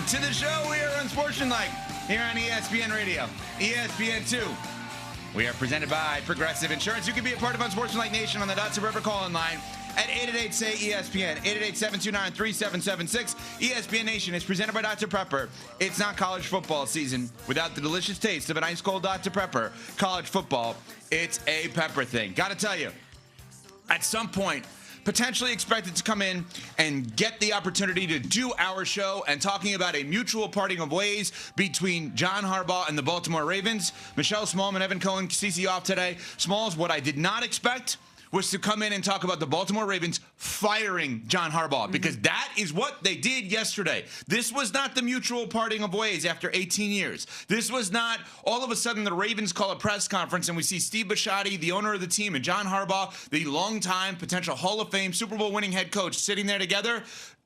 to the show. We are Unsportsmanlike here on ESPN Radio, ESPN2. We are presented by Progressive Insurance. You can be a part of Unsportsmanlike Nation on the Dotson River call-in line at 888-SAY-ESPN, 888-729-3776. ESPN Nation is presented by Dr. Pepper. It's not college football season without the delicious taste of an ice-cold Dr. Pepper. College football, it's a pepper thing. Got to tell you, at some point, potentially expected to come in and get the opportunity to do our show and talking about a mutual parting of ways between John Harbaugh and the Baltimore Ravens. Michelle Smallman, Evan Cohen, CC off today. Smalls, what I did not expect was to come in and talk about the Baltimore Ravens firing John Harbaugh, because that is what they did yesterday. This was not the mutual parting of ways after 18 years. This was not all of a sudden the Ravens call a press conference and we see Steve Bisciotti, the owner of the team, and John Harbaugh, the longtime potential Hall of Fame Super Bowl winning head coach, sitting there together,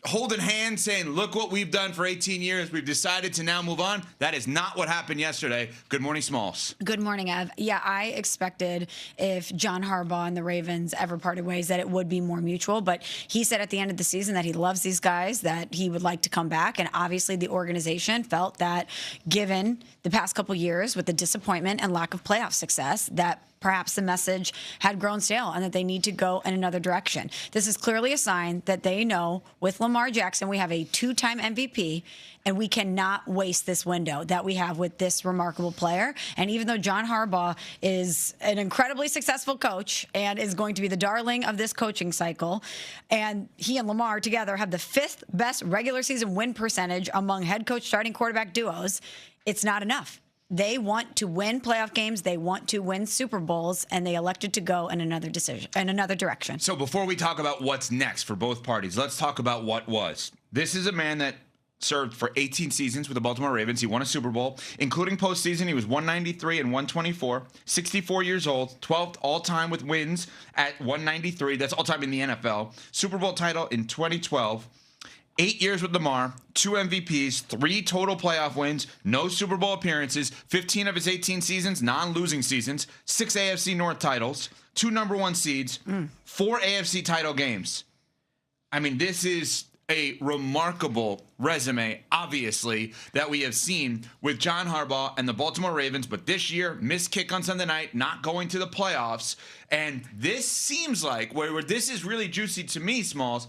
holding hands, saying, look what we've done for 18 years. We've decided to now move on. That is not what happened yesterday. Good morning, Smalls. Good morning, Ev. Yeah, I expected if John Harbaugh and the Ravens ever parted ways that it would be more mutual. But he said at the end of the season that he loves these guys, that he would like to come back. And obviously the organization felt that given the past couple years with the disappointment and lack of playoff success, that perhaps the message had grown stale and that they need to go in another direction. This is clearly a sign that they know with Lamar Jackson, we have a two-time MVP, and we cannot waste this window that we have with this remarkable player. And even though John Harbaugh is an incredibly successful coach and is going to be the darling of this coaching cycle, and he and Lamar together have the 5th best regular season win percentage among head coach starting quarterback duos, it's not enough. They want to win playoff games. They want to win Super Bowls, and they elected to go in another direction. So before we talk about what's next for both parties, let's talk about what was. This is a man that served for 18 seasons with the Baltimore Ravens. He won a Super Bowl, including postseason. He was 193 and 124, 64 years old, 12th all-time with wins at 193. That's all-time in the NFL. Super Bowl title in 2012. 8 years with Lamar, 2 MVPs, 3 total playoff wins, no Super Bowl appearances, 15 of his 18 seasons, non-losing seasons, 6 AFC North titles, 2 number 1 seeds, 4 AFC title games. I mean, this is a remarkable resume, obviously, that we have seen with John Harbaugh and the Baltimore Ravens. But this year, missed kick on Sunday night, not going to the playoffs. And this seems like, where this is really juicy to me, Smalls,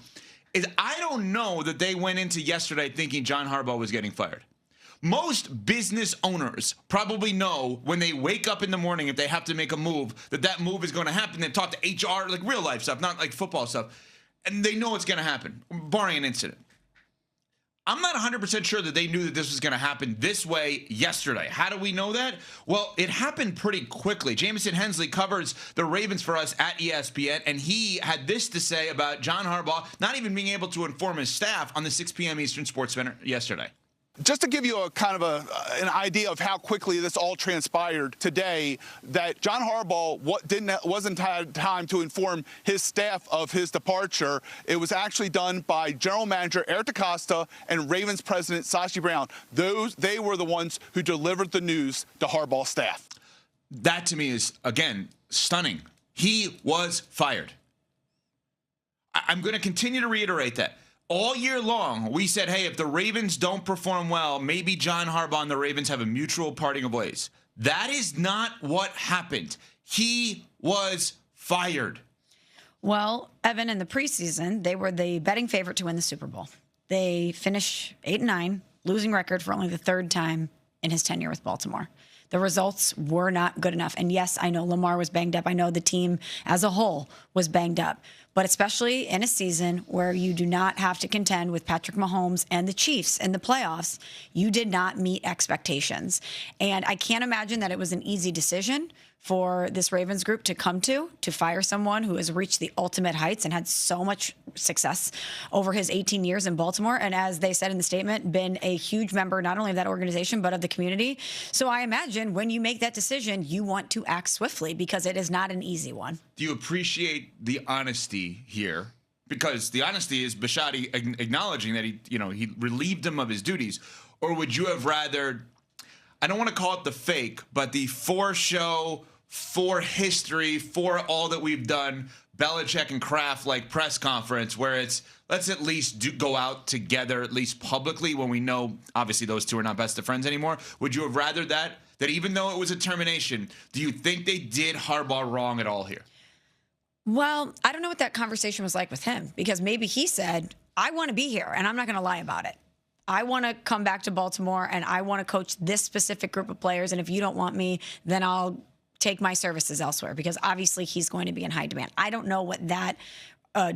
is I don't know that they went into yesterday thinking John Harbaugh was getting fired. Most business owners probably know when they wake up in the morning, if they have to make a move, that move is going to happen. They talk to HR, like real life stuff, not like football stuff. And they know it's going to happen, barring an incident. I'm not 100% sure that they knew that this was going to happen this way yesterday. How do we know that? Well, it happened pretty quickly. Jamison Hensley covers the Ravens for us at ESPN, and he had this to say about John Harbaugh not even being able to inform his staff on the 6 p.m. Eastern Sports Center yesterday. Just to give you a kind of an idea of how quickly this all transpired today, that John Harbaugh wasn't had time to inform his staff of his departure. It was actually done by General Manager Eric DeCosta and Ravens President Sashi Brown. They were the ones who delivered the news to Harbaugh's staff. That to me is, again, stunning. He was fired. I'm going to continue to reiterate that. All year long, we said, hey, if the Ravens don't perform well, maybe John Harbaugh and the Ravens have a mutual parting of ways. That is not what happened. He was fired. Well, Evan, in the preseason, they were the betting favorite to win the Super Bowl. They finished 8-9, losing record for only the 3rd time in his tenure with Baltimore. The results were not good enough. And yes, I know Lamar was banged up. I know the team as a whole was banged up. But especially in a season where you do not have to contend with Patrick Mahomes and the Chiefs in the playoffs, you did not meet expectations. And I can't imagine that it was an easy decision for this Ravens group to come to fire someone who has reached the ultimate heights and had so much success over his 18 years in Baltimore. And as they said in the statement, been a huge member, not only of that organization, but of the community. So I imagine when you make that decision, you want to act swiftly because it is not an easy one. Do you appreciate the honesty here? Because the honesty is Bisciotti acknowledging that he relieved him of his duties. Or would you have rather, I don't want to call it the fake, but the for show, for history, for all that we've done, Belichick and Kraft like press conference where it's let's at least go out together, at least publicly, when we know obviously those two are not best of friends anymore? Would you have rather that even though it was a termination, do you think they did Harbaugh wrong at all here? Well, I don't know what that conversation was like with him, because maybe he said, I want to be here and I'm not going to lie about it. I want to come back to Baltimore and I want to coach this specific group of players. And if you don't want me, then I'll take my services elsewhere, because obviously he's going to be in high demand. I don't know what that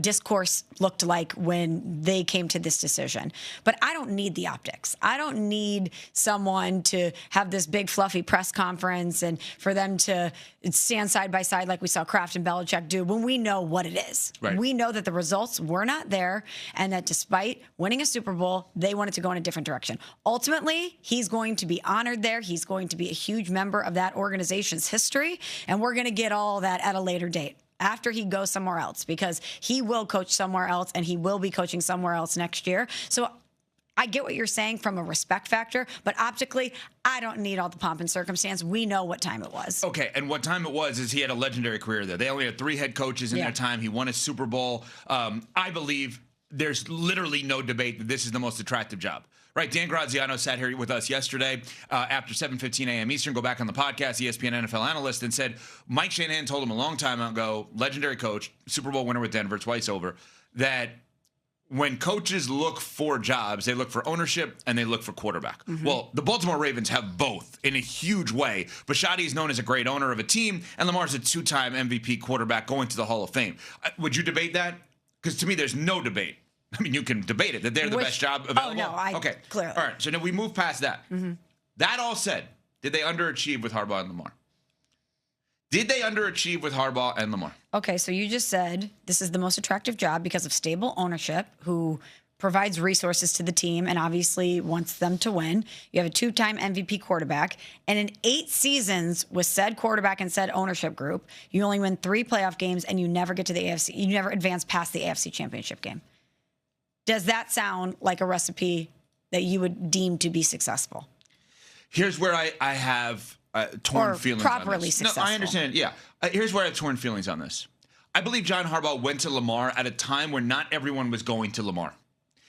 discourse looked like when they came to this decision. But I don't need the optics. I don't need someone to have this big fluffy press conference and for them to stand side by side like we saw Kraft and Belichick do when we know what it is. Right. We know that the results were not there and that despite winning a Super Bowl, they wanted to go in a different direction. Ultimately, he's going to be honored there. He's going to be a huge member of that organization's history, and we're going to get all that at a later date, after he goes somewhere else, because he will coach somewhere else and he will be coaching somewhere else next year. So I get what you're saying from a respect factor, but optically, I don't need all the pomp and circumstance. We know what time it was. Okay, and what time it was is he had a legendary career there. They only had 3 head coaches in their time. He won a Super Bowl. I believe there's literally no debate that this is the most attractive job. Right, Dan Graziano sat here with us yesterday after 7:15 a.m. Eastern. Go back on the podcast, ESPN NFL analyst, and said Mike Shanahan told him a long time ago, legendary coach, Super Bowl winner with Denver, twice over, that when coaches look for jobs, they look for ownership and they look for quarterback. Mm-hmm. Well, the Baltimore Ravens have both in a huge way. Bisciotti is known as a great owner of a team, and Lamar's a 2-time MVP quarterback going to the Hall of Fame. Would you debate that? Because to me, there's no debate. I mean, you can debate it, that they're the best job available. Oh, no, okay. Clearly. All right, so now we move past that. Mm-hmm. That all said, did they underachieve with Harbaugh and Lamar? Did they underachieve with Harbaugh and Lamar? Okay, so you just said this is the most attractive job because of stable ownership, who provides resources to the team and obviously wants them to win. You have a 2-time MVP quarterback. And in 8 seasons with said quarterback and said ownership group, you only win 3 playoff games and you never get to the AFC. You never advance past the AFC Championship game. Does that sound like a recipe that you would deem to be successful? Here's where I have torn feelings on this. Properly successful. No, I understand. Yeah. Here's where I have torn feelings on this. I believe John Harbaugh went to Lamar at a time where not everyone was going to Lamar.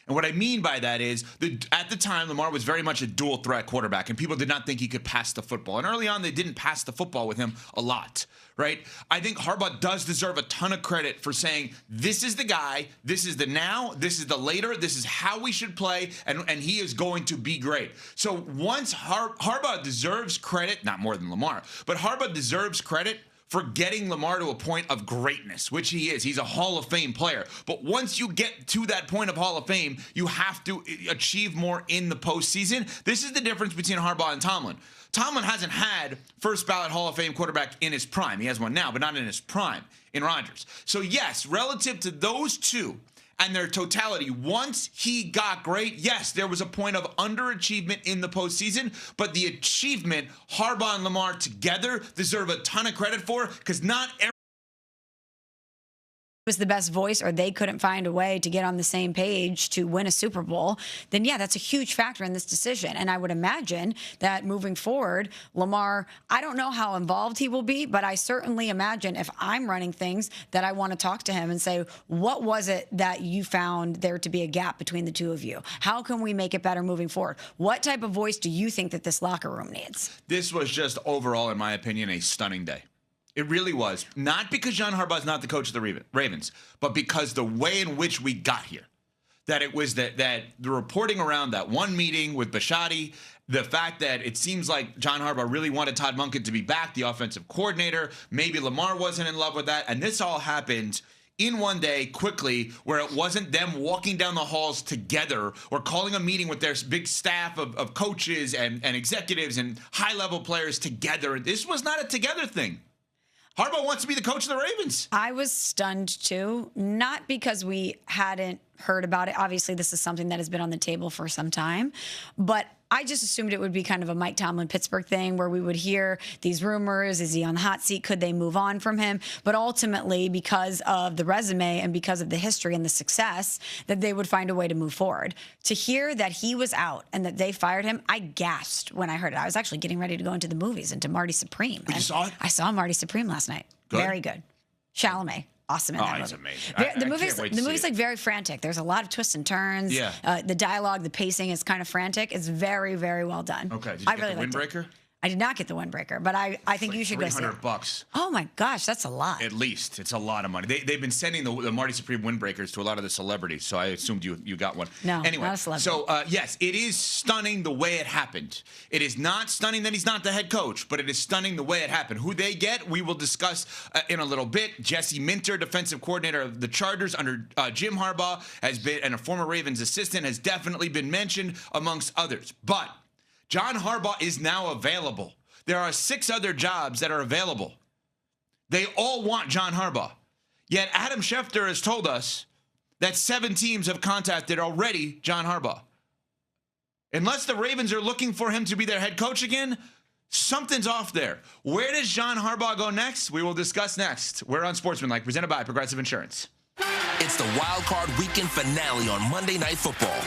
And what I mean by that is at the time, Lamar was very much a dual threat quarterback, and people did not think he could pass the football. And early on, they didn't pass the football with him a lot, right? I think Harbaugh does deserve a ton of credit for saying, this is the guy, this is the now, this is the later, this is how we should play, and he is going to be great. So once Harbaugh deserves credit, not more than Lamar, but Harbaugh deserves credit for getting Lamar to a point of greatness, which he is. He's a Hall of Fame player. But once you get to that point of Hall of Fame, you have to achieve more in the postseason. This is the difference between Harbaugh and Tomlin. Tomlin hasn't had first ballot Hall of Fame quarterback in his prime. He has one now, but not in his prime in Rodgers. So yes, relative to those two and their totality, once he got great, yes, there was a point of underachievement in the postseason, but the achievement Harbaugh and Lamar together deserve a ton of credit for, because not every was the best voice, or they couldn't find a way to get on the same page to win a Super Bowl, then yeah, that's a huge factor in this decision. And I would imagine that moving forward, Lamar, I don't know how involved he will be, but I certainly imagine if I'm running things that I want to talk to him and say, what was it that you found there to be a gap between the two of you? How can we make it better moving forward? What type of voice do you think that this locker room needs? This was just overall, in my opinion, a stunning day. It really was. Not because John Harbaugh is not the coach of the Ravens, but because the way in which we got here. That it was that the reporting around that one meeting with Bisciotti, the fact that it seems like John Harbaugh really wanted Todd Monken to be back, the offensive coordinator. Maybe Lamar wasn't in love with that. And this all happened in one day quickly, where it wasn't them walking down the halls together or calling a meeting with their big staff of coaches and executives and high-level players together. This was not a together thing. Harbaugh wants to be the coach of the Ravens. I was stunned, too, not because we hadn't heard about it. Obviously, this is something that has been on the table for some time, but I just assumed it would be kind of a Mike Tomlin Pittsburgh thing where we would hear these rumors. Is he on the hot seat? Could they move on from him? But ultimately, because of the resume and because of the history and the success, that they would find a way to move forward. To hear that he was out and that they fired him, I gasped when I heard it. I was actually getting ready to go into the movies, into Marty Supreme. You saw it? I saw Marty Supreme last night. Good. Very good. Chalamet. awesome in that movie. He's amazing. The I movie's can't wait to see like it. very frantic. There's a lot of twists and turns. Yeah. The dialogue, the pacing is kind of frantic. It's very, very well done. Okay. Did you I get really the liked it. Windbreaker? I did not get the Windbreaker, but I think you should go see it. $300. Oh my gosh, that's a lot. At least. It's a lot of money. They've been sending the Marty Supreme Windbreakers to a lot of the celebrities, so I assumed you got one. No, anyway, not a celebrity. So, yes, it is stunning the way it happened. It is not stunning that he's not the head coach, but it is stunning the way it happened. Who they get, we will discuss in a little bit. Jesse Minter, defensive coordinator of the Chargers under Jim Harbaugh, has been, and a former Ravens assistant, has definitely been mentioned amongst others. But John Harbaugh is now available. There are 6 other jobs that are available. They all want John Harbaugh. Yet Adam Schefter has told us that 7 teams have contacted already John Harbaugh. Unless the Ravens are looking for him to be their head coach again, something's off there. Where does John Harbaugh go next? We will discuss next. We're on Sportsmanlike, presented by Progressive Insurance. It's the Wild Card Weekend finale on Monday Night Football.